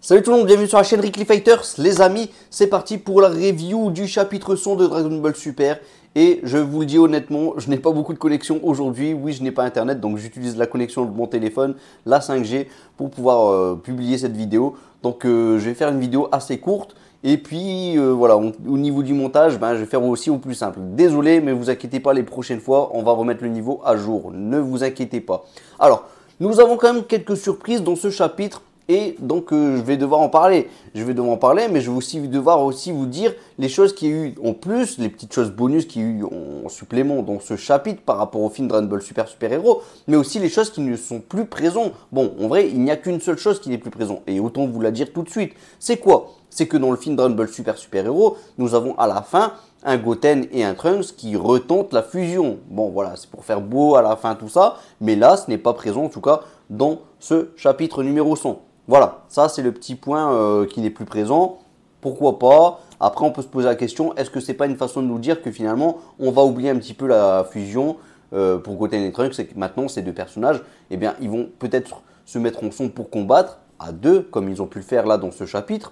Salut tout le monde, bienvenue sur la chaîne Rickly Fighters. Les amis, c'est parti pour la review du chapitre 100 de Dragon Ball Super. Et je vous le dis honnêtement, je n'ai pas beaucoup de connexion aujourd'hui. Oui, je n'ai pas internet, donc j'utilise la connexion de mon téléphone, la 5G, pour pouvoir publier cette vidéo. Donc je vais faire une vidéo assez courte. Et puis voilà, au niveau du montage, je vais faire aussi au plus simple. Désolé, mais vous inquiétez pas, les prochaines fois, on va remettre le niveau à jour. Ne vous inquiétez pas. Alors, nous avons quand même quelques surprises dans ce chapitre. Et donc, je vais devoir en parler. Mais je vais aussi devoir vous dire les choses qu'il y a eu en plus, les petites choses bonus qu'il y a eu en supplément dans ce chapitre par rapport au film Dragon Ball Super Super Héros, mais aussi les choses qui ne sont plus présentes. Bon, en vrai, il n'y a qu'une seule chose qui n'est plus présente. Et autant vous la dire tout de suite. C'est quoi? C'est que dans le film Dragon Ball Super Super Héros, nous avons à la fin un Goten et un Trunks qui retentent la fusion. Bon, voilà, c'est pour faire beau à la fin tout ça, mais là, ce n'est pas présent en tout cas dans ce chapitre numéro 100. Voilà, ça c'est le petit point qui n'est plus présent. Pourquoi pas? Après, on peut se poser la question, est-ce que c'est pas une façon de nous dire que finalement, on va oublier un petit peu la fusion pour Goten et Trunks, c'est que maintenant, ces deux personnages, eh bien, ils vont peut-être se mettre en son pour combattre à deux, comme ils ont pu le faire là dans ce chapitre.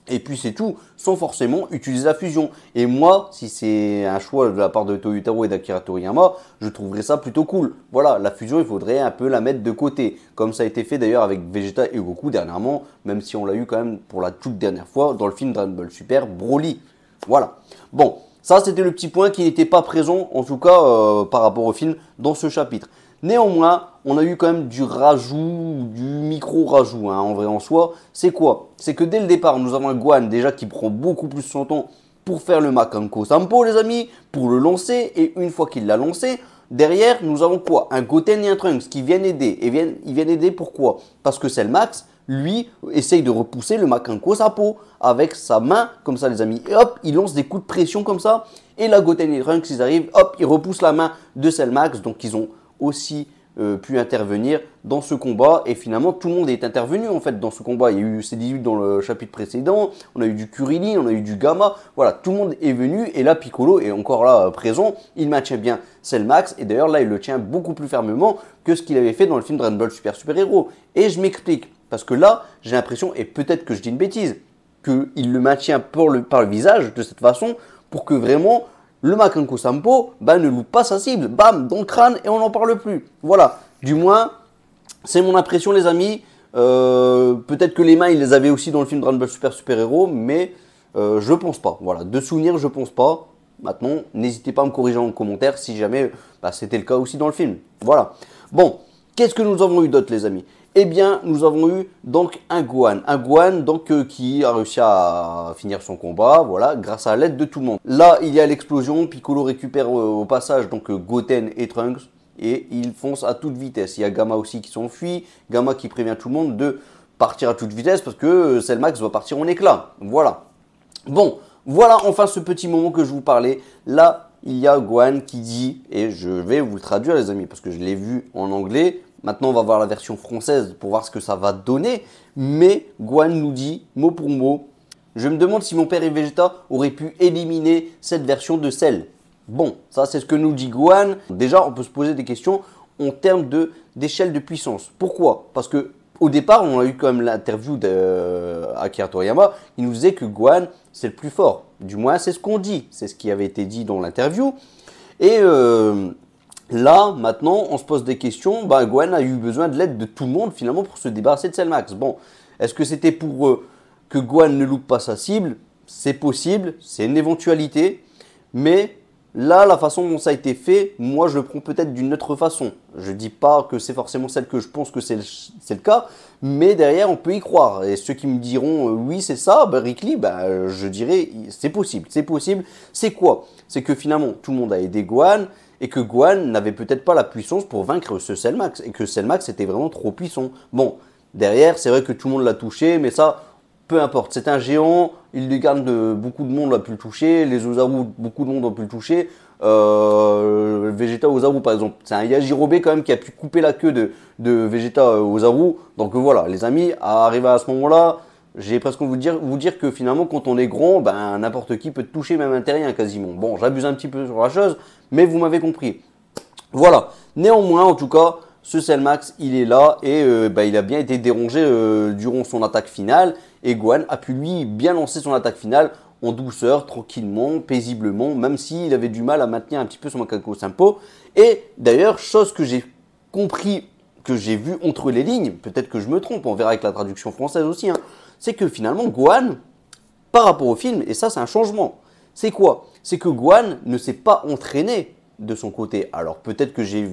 Et puis c'est tout, sans forcément utiliser la fusion. Et moi, si c'est un choix de la part de Toyotaro et d'Akira Toriyama, je trouverais ça plutôt cool. Voilà, la fusion, il faudrait un peu la mettre de côté. Comme ça a été fait d'ailleurs avec Vegeta et Goku dernièrement, même si on l'a eu quand même pour la toute dernière fois dans le film Dragon Ball Super Broly. Voilà. Bon, ça c'était le petit point qui n'était pas présent, en tout cas par rapport au film, dans ce chapitre. Néanmoins, on a eu quand même du rajout, du micro-rajout, en vrai en soi. C'est quoi? C'est que dès le départ, nous avons un Gohan déjà qui prend beaucoup plus son temps pour faire le Makanko Sampo, les amis, pour le lancer. Et une fois qu'il l'a lancé, derrière, nous avons quoi? Un Goten et un Trunks qui viennent aider. Et ils viennent aider pourquoi? Parce que Cellmax, lui, essaye de repousser le Makanko Sampo avec sa main, comme ça les amis. Et hop, il lance des coups de pression comme ça. Et là, Goten et Trunks, ils arrivent, hop, ils repoussent la main de Cellmax. Donc ils ont aussi pu intervenir dans ce combat, et finalement tout le monde est intervenu en fait dans ce combat. Il y a eu C18 dans le chapitre précédent, on a eu du Kuririn, on a eu du Gamma, voilà, tout le monde est venu, et là Piccolo est encore là présent, il maintient bien Cellmax, et d'ailleurs là il le tient beaucoup plus fermement que ce qu'il avait fait dans le film Dragon Ball Super Super Héros. Et je m'explique, parce que là j'ai l'impression, et peut-être que je dis une bêtise, qu'il le maintient par le visage de cette façon, pour que vraiment le Makanko Sampo ne loupe pas sa cible. Bam, dans le crâne, et on n'en parle plus. Voilà, du moins, c'est mon impression les amis. Peut-être que les mains, il les avait aussi dans le film Dragon Ball Super Super Héros, mais je pense pas. Voilà, de souvenir, je pense pas. Maintenant, n'hésitez pas à me corriger en commentaire si jamais c'était le cas aussi dans le film. Voilà. Bon, qu'est-ce que nous avons eu d'autre les amis? Eh bien, nous avons eu donc un Gohan donc qui a réussi à finir son combat, voilà, grâce à l'aide de tout le monde. Là, il y a l'explosion, Piccolo récupère au passage donc Goten et Trunks, et ils foncent à toute vitesse. Il y a Gamma aussi qui s'enfuit, Gamma qui prévient tout le monde de partir à toute vitesse parce que Cellmax va partir en éclat. Voilà. Bon, voilà enfin ce petit moment que je vous parlais. Là, il y a Gohan qui dit, et je vais vous le traduire les amis, parce que je l'ai vu en anglais. Maintenant, on va voir la version française pour voir ce que ça va donner. Mais Gohan nous dit, mot pour mot, « Je me demande si mon père et Vegeta auraient pu éliminer cette version de Cell. » Bon, ça c'est ce que nous dit Gohan. Déjà, on peut se poser des questions en termes d'échelle de puissance. Pourquoi? Parce que au départ, on a eu quand même l'interview d'Akira Toriyama. Il nous disait que Gohan, c'est le plus fort. Du moins, c'est ce qu'on dit. C'est ce qui avait été dit dans l'interview. Et là, maintenant, on se pose des questions. Gohan a eu besoin de l'aide de tout le monde, finalement, pour se débarrasser de Cellmax. Bon, est-ce que c'était pour que Gohan ne loupe pas sa cible? C'est possible, c'est une éventualité. Mais là, la façon dont ça a été fait, moi, je le prends peut-être d'une autre façon. Je ne dis pas que c'est forcément celle que je pense que c'est le cas, mais derrière, on peut y croire. Et ceux qui me diront, oui, c'est ça, Rickly, je dirais, c'est possible. C'est possible. C'est quoi? C'est que finalement, tout le monde a aidé Gohan, et que Gohan n'avait peut-être pas la puissance pour vaincre ce Cellmax, et que Cellmax était vraiment trop puissant. Bon, derrière, c'est vrai que tout le monde l'a touché, mais ça, peu importe. C'est un géant, il lui garde beaucoup de monde a pu le toucher, les Ozaru, beaucoup de monde a pu le toucher. Vegeta Ozaru, par exemple, c'est un Yajirobe quand même qui a pu couper la queue de Vegeta Ozaru. Donc voilà, les amis, arrivé à ce moment-là, j'ai presque vous dire que finalement, quand on est grand, n'importe qui peut te toucher, même un terrien quasiment. Bon, j'abuse un petit peu sur la chose, mais vous m'avez compris. Voilà. Néanmoins, en tout cas, ce Cellmax, il est là et il a bien été dérangé durant son attaque finale. Et Gohan a pu lui bien lancer son attaque finale en douceur, tranquillement, paisiblement, même s'il avait du mal à maintenir un petit peu son Macaco Sampo. Et d'ailleurs, chose que j'ai compris, que j'ai vu entre les lignes, peut-être que je me trompe, on verra avec la traduction française aussi, hein, c'est que finalement Gohan, par rapport au film, et ça c'est un changement, c'est quoi? C'est que Gohan ne s'est pas entraîné de son côté. Alors peut-être que j'ai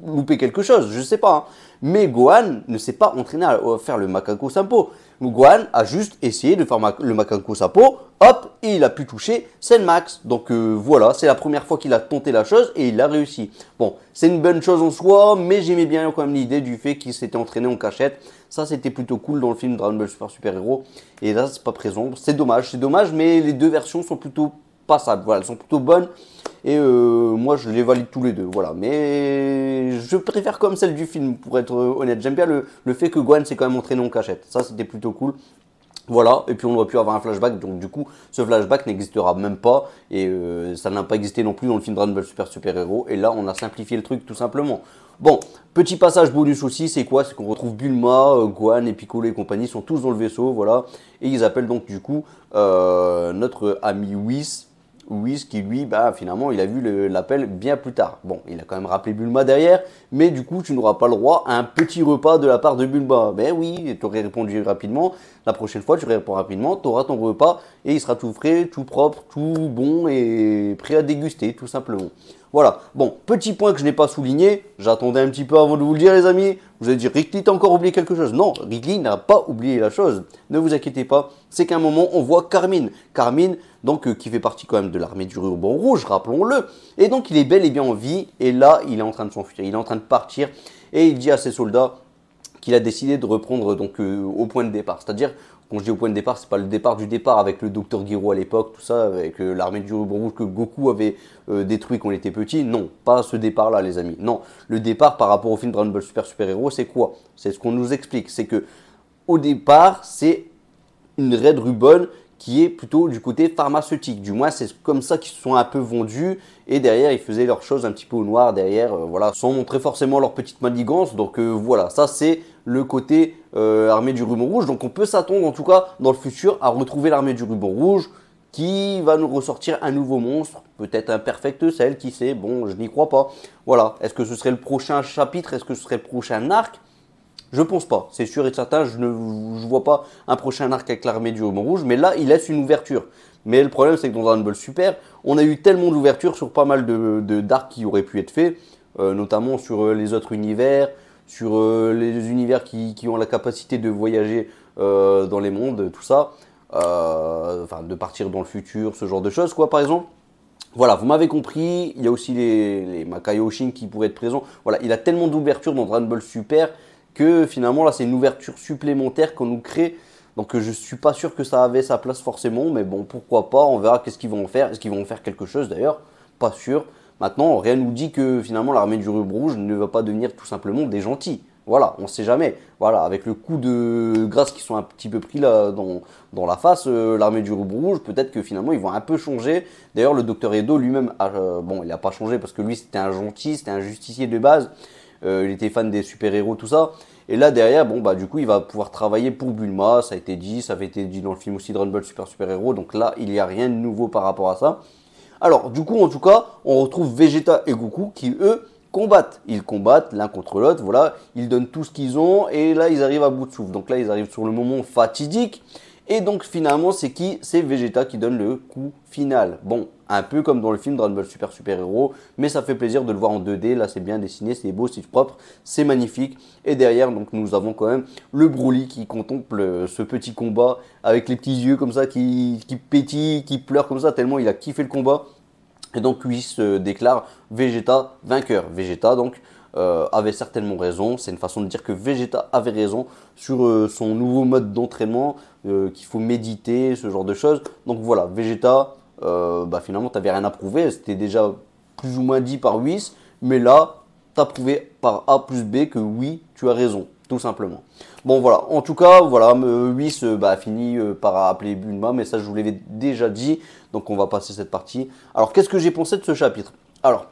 loupé quelque chose, je sais pas. Hein. Mais Gohan ne s'est pas entraîné à faire le Macaco Sampo. Gohan a juste essayé de faire le Macaco Sampo, hop, et il a pu toucher Cellmax. Donc voilà, c'est la première fois qu'il a tenté la chose et il a réussi. Bon, c'est une bonne chose en soi, mais j'aimais bien quand même l'idée du fait qu'il s'était entraîné en cachette. Ça, c'était plutôt cool dans le film Dragon Ball Super Hero. Et là, c'est pas présent. C'est dommage, mais les deux versions sont plutôt passables. Voilà, elles sont plutôt bonnes. Et moi, je les valide tous les deux. Voilà. Mais je préfère comme celle du film, pour être honnête. J'aime bien le fait que Gohan s'est quand même entraîné en cachette. Ça, c'était plutôt cool. Voilà, et puis on aurait pu avoir un flashback, donc du coup, ce flashback n'existera même pas, et ça n'a pas existé non plus dans le film Dragon Ball Super Hero, et là, on a simplifié le truc tout simplement. Bon, petit passage bonus aussi, c'est quoi? C'est qu'on retrouve Bulma, Gohan et Piccolo et compagnie sont tous dans le vaisseau, voilà, et ils appellent donc du coup notre ami Whis qui lui, finalement, il a vu l'appel bien plus tard. Bon, il a quand même rappelé Bulma derrière, mais du coup, tu n'auras pas le droit à un petit repas de la part de Bulma. Ben oui, tu aurais répondu rapidement. La prochaine fois, tu réponds rapidement, tu auras ton repas et il sera tout frais, tout propre, tout bon et prêt à déguster, tout simplement. Voilà. Bon, petit point que je n'ai pas souligné, j'attendais un petit peu avant de vous le dire, les amis. Vous allez dire, Rick Lee, t'as encore oublié quelque chose? Non, Rick Lee n'a pas oublié la chose. Ne vous inquiétez pas, c'est qu'à un moment, on voit Carmine. Carmine, donc, qui fait partie quand même de l'armée du ruban rouge, rappelons-le. Et donc, il est bel et bien en vie. Et là, il est en train de s'enfuir. Il est en train de partir. Et il dit à ses soldats qu'il a décidé de reprendre donc au point de départ. C'est-à-dire, quand je dis au point de départ, c'est pas le départ du départ avec le docteur Gero à l'époque, tout ça, avec l'armée du ruban rouge que Goku avait détruit quand il était petit. Non, pas ce départ-là, les amis. Non, le départ par rapport au film Dragon Ball Super Hero, c'est quoi? C'est ce qu'on nous explique. C'est que au départ, c'est une Red Ribbon qui est plutôt du côté pharmaceutique. Du moins, c'est comme ça qu'ils se sont un peu vendus. Et derrière, ils faisaient leurs choses un petit peu au noir, derrière, voilà, sans montrer forcément leur petite manigance. Donc voilà, ça c'est le côté armée du ruban rouge. Donc on peut s'attendre, en tout cas, dans le futur, à retrouver l'armée du ruban rouge qui va nous ressortir un nouveau monstre. Peut-être un Perfect Cell, qui sait. Bon, je n'y crois pas. Voilà, est-ce que ce serait le prochain chapitre? Est-ce que ce serait le prochain arc? Je pense pas, c'est sûr et certain, je ne vois pas un prochain arc avec l'armée du ruban rouge, mais là, il laisse une ouverture. Mais le problème, c'est que dans Dragon Ball Super, on a eu tellement d'ouvertures sur pas mal d'arcs qui auraient pu être faits, notamment sur les autres univers, sur les univers qui ont la capacité de voyager dans les mondes, tout ça, enfin, de partir dans le futur, ce genre de choses, quoi, par exemple. Voilà, vous m'avez compris, il y a aussi les Makai Oshin qui pourraient être présents. Voilà, il a tellement d'ouvertures dans Dragon Ball Super que finalement là c'est une ouverture supplémentaire qu'on nous crée. Donc je suis pas sûr que ça avait sa place forcément, mais bon, pourquoi pas, on verra qu'est-ce qu'ils vont en faire. Est-ce qu'ils vont en faire quelque chose d'ailleurs? Pas sûr. Maintenant, rien nous dit que finalement l'armée du ruban rouge ne va pas devenir tout simplement des gentils. Voilà, on ne sait jamais. Voilà, avec le coup de grâce qui sont un petit peu pris là dans la face, l'armée du ruban rouge, peut-être que finalement ils vont un peu changer. D'ailleurs, le docteur Edo lui-même, bon, il n'a pas changé parce que lui c'était un gentil, c'était un justicier de base. Il était fan des super-héros, tout ça. Et là, derrière, bon, du coup, il va pouvoir travailler pour Bulma. Ça a été dit, ça avait été dit dans le film aussi Dragon Ball Super-Héros. Donc là, il n'y a rien de nouveau par rapport à ça. Alors, du coup, en tout cas, on retrouve Vegeta et Goku qui, eux, combattent. Ils combattent l'un contre l'autre, voilà. Ils donnent tout ce qu'ils ont et là, ils arrivent à bout de souffle. Donc là, ils arrivent sur le moment fatidique. Et donc, finalement, c'est qui? C'est Vegeta qui donne le coup final. Bon, un peu comme dans le film Dragon Ball Super-Héros, mais ça fait plaisir de le voir en 2D. Là, c'est bien dessiné, c'est beau, c'est propre, c'est magnifique. Et derrière, donc, nous avons quand même le Broly qui contemple ce petit combat avec les petits yeux comme ça qui pétillent, qui pleurent comme ça, tellement il a kiffé le combat. Et donc, lui se déclare Vegeta vainqueur. Vegeta, donc, avait certainement raison. C'est une façon de dire que Vegeta avait raison sur son nouveau mode d'entraînement, qu'il faut méditer, ce genre de choses. Donc voilà, Vegeta, finalement, tu n'avais rien à prouver. C'était déjà plus ou moins dit par Whis. Mais là, tu as prouvé par A plus B que oui, tu as raison, tout simplement. Bon voilà, en tout cas, voilà, Whis a fini par appeler Bulma, mais ça je vous l'avais déjà dit. Donc on va passer cette partie. Alors qu'est-ce que j'ai pensé de ce chapitre? Alors,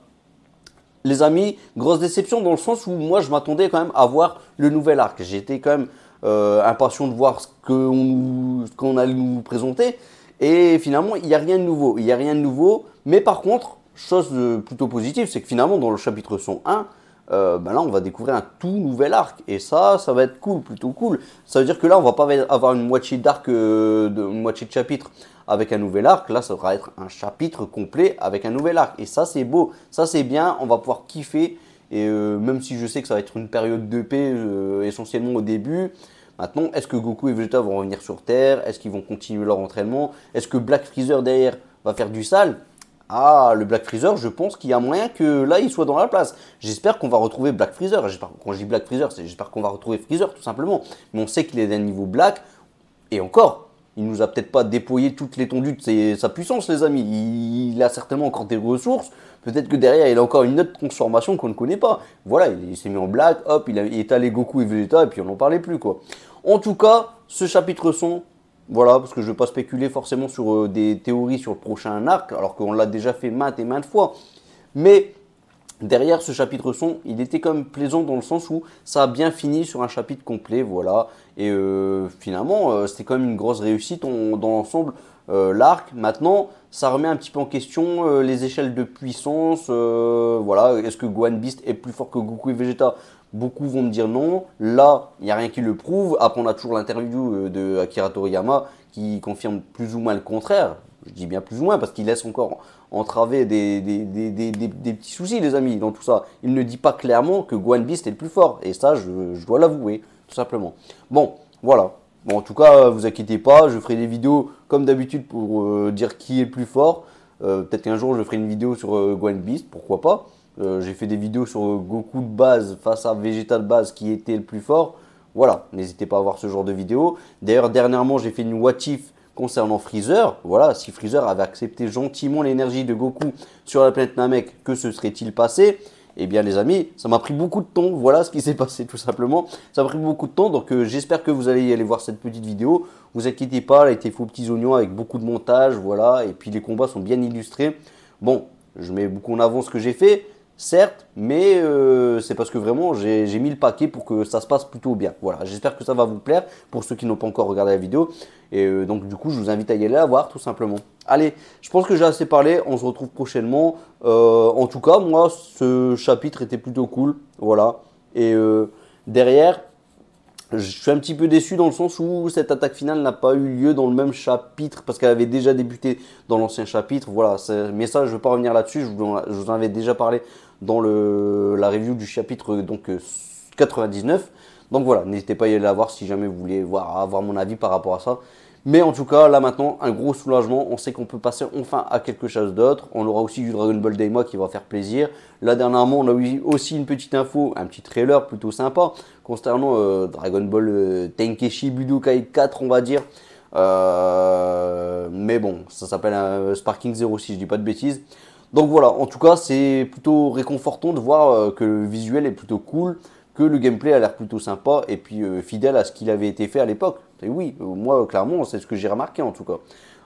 les amis, grosse déception dans le sens où moi je m'attendais quand même à voir le nouvel arc. J'étais quand même impatient de voir ce qu'on allait nous présenter. Et finalement, il n'y a rien de nouveau. Il n'y a rien de nouveau. Mais par contre, chose plutôt positive, c'est que finalement, dans le chapitre 101, ben là, on va découvrir un tout nouvel arc. Et ça va être cool, plutôt cool. Ça veut dire que là, on va pas avoir une moitié d'arc, une moitié de chapitre avec un nouvel arc. Là, ça va être un chapitre complet avec un nouvel arc. Et ça, c'est beau. Ça, c'est bien. On va pouvoir kiffer. Et même si je sais que ça va être une période de paix essentiellement au début. Maintenant, est-ce que Goku et Vegeta vont revenir sur Terre? Est-ce qu'ils vont continuer leur entraînement? Est-ce que Black Freezer derrière va faire du sale? Ah, le Black Freezer, je pense qu'il y a moyen que là, il soit dans la place. J'espère qu'on va retrouver Black Freezer. Quand je dis Black Freezer, j'espère qu'on va retrouver Freezer, tout simplement. Mais on sait qu'il est d'un niveau Black. Et encore, il nous a peut-être pas déployé toute l'étendue de sa puissance, les amis. Il a certainement encore des ressources. Peut-être que derrière, il a encore une autre transformation qu'on ne connaît pas. Voilà, il s'est mis en Black, hop, il est allé Goku et Vegeta, et puis on n'en parlait plus, quoi. En tout cas, ce chapitre 100, voilà, parce que je ne vais pas spéculer forcément sur des théories sur le prochain arc, alors qu'on l'a déjà fait maintes et maintes fois. Mais derrière ce chapitre 100, il était quand même plaisant dans le sens où ça a bien fini sur un chapitre complet, voilà. Et finalement, c'était quand même une grosse réussite dans l'ensemble, l'arc. Maintenant, ça remet un petit peu en question les échelles de puissance. Voilà, est-ce que Gohan Beast est plus fort que Goku et Vegeta? Beaucoup vont me dire non. Là, il n'y a rien qui le prouve. Après, on a toujours l'interview de Akira Toriyama qui confirme plus ou moins le contraire. Je dis bien plus ou moins parce qu'il laisse encore entraver des petits soucis, les amis, dans tout ça. Il ne dit pas clairement que Gohan Beast est le plus fort. Et ça, je dois l'avouer, tout simplement. Bon, voilà. Bon, en tout cas, vous inquiétez pas, je ferai des vidéos comme d'habitude pour dire qui est le plus fort. Peut-être qu'un jour, je ferai une vidéo sur Gohan Beast, pourquoi pas. J'ai fait des vidéos sur Goku de base face à Vegeta de base qui était le plus fort. Voilà, n'hésitez pas à voir ce genre de vidéo. D'ailleurs, dernièrement, j'ai fait une what if concernant Freezer. Voilà, si Freezer avait accepté gentiment l'énergie de Goku sur la planète Namek, que se serait-il passé? Eh bien, les amis, ça m'a pris beaucoup de temps. Voilà ce qui s'est passé tout simplement. Ça m'a pris beaucoup de temps, donc j'espère que vous allez aller voir cette petite vidéo. Vous inquiétez pas, elle a été faite aux petits oignons avec beaucoup de montage, voilà. Et puis les combats sont bien illustrés. Bon, je mets beaucoup en avant ce que j'ai fait. Certes, mais c'est parce que vraiment j'ai mis le paquet pour que ça se passe plutôt bien. Voilà, j'espère que ça va vous plaire pour ceux qui n'ont pas encore regardé la vidéo. Et donc du coup, je vous invite à y aller la voir tout simplement. Allez, je pense que j'ai assez parlé, on se retrouve prochainement. En tout cas, moi, ce chapitre était plutôt cool. Voilà, et derrière, je suis un petit peu déçu dans le sens où cette attaque finale n'a pas eu lieu dans le même chapitre parce qu'elle avait déjà débuté dans l'ancien chapitre. Voilà, mais ça, je ne vais pas revenir là-dessus. Je vous en avais déjà parlé dans la review du chapitre donc, 99. Donc voilà, n'hésitez pas à y aller la voir si jamais vous voulez avoir mon avis par rapport à ça. Mais en tout cas, là maintenant, un gros soulagement. On sait qu'on peut passer enfin à quelque chose d'autre. On aura aussi du Dragon Ball Daima qui va faire plaisir. Là, dernièrement, on a eu aussi une petite info, un petit trailer plutôt sympa concernant Dragon Ball Tenkeshi Budokai 4, on va dire. Mais bon, ça s'appelle Sparking Zero si je dis pas de bêtises. Donc voilà, en tout cas, c'est plutôt réconfortant de voir que le visuel est plutôt cool, que le gameplay a l'air plutôt sympa et puis fidèle à ce qu'il avait été fait à l'époque. Et oui, moi, clairement, c'est ce que j'ai remarqué en tout cas.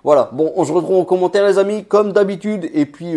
Voilà, bon, on se retrouve en commentaire les amis, comme d'habitude. Et puis,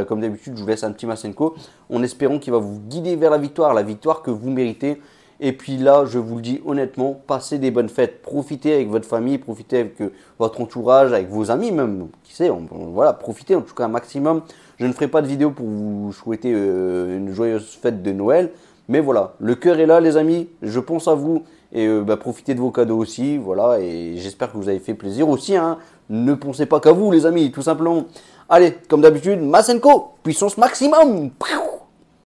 comme d'habitude, je vous laisse un petit Masenko en espérant qu'il va vous guider vers la victoire que vous méritez. Et puis là, je vous le dis honnêtement, passez des bonnes fêtes. Profitez avec votre famille, profitez avec votre entourage, avec vos amis même. Qui sait, voilà, profitez en tout cas un maximum. Je ne ferai pas de vidéo pour vous souhaiter une joyeuse fête de Noël. Mais voilà, le cœur est là les amis, je pense à vous. Et profitez de vos cadeaux aussi, voilà. Et j'espère que vous avez fait plaisir aussi, hein. Ne pensez pas qu'à vous les amis, tout simplement. Allez, comme d'habitude, Masenko, puissance maximum.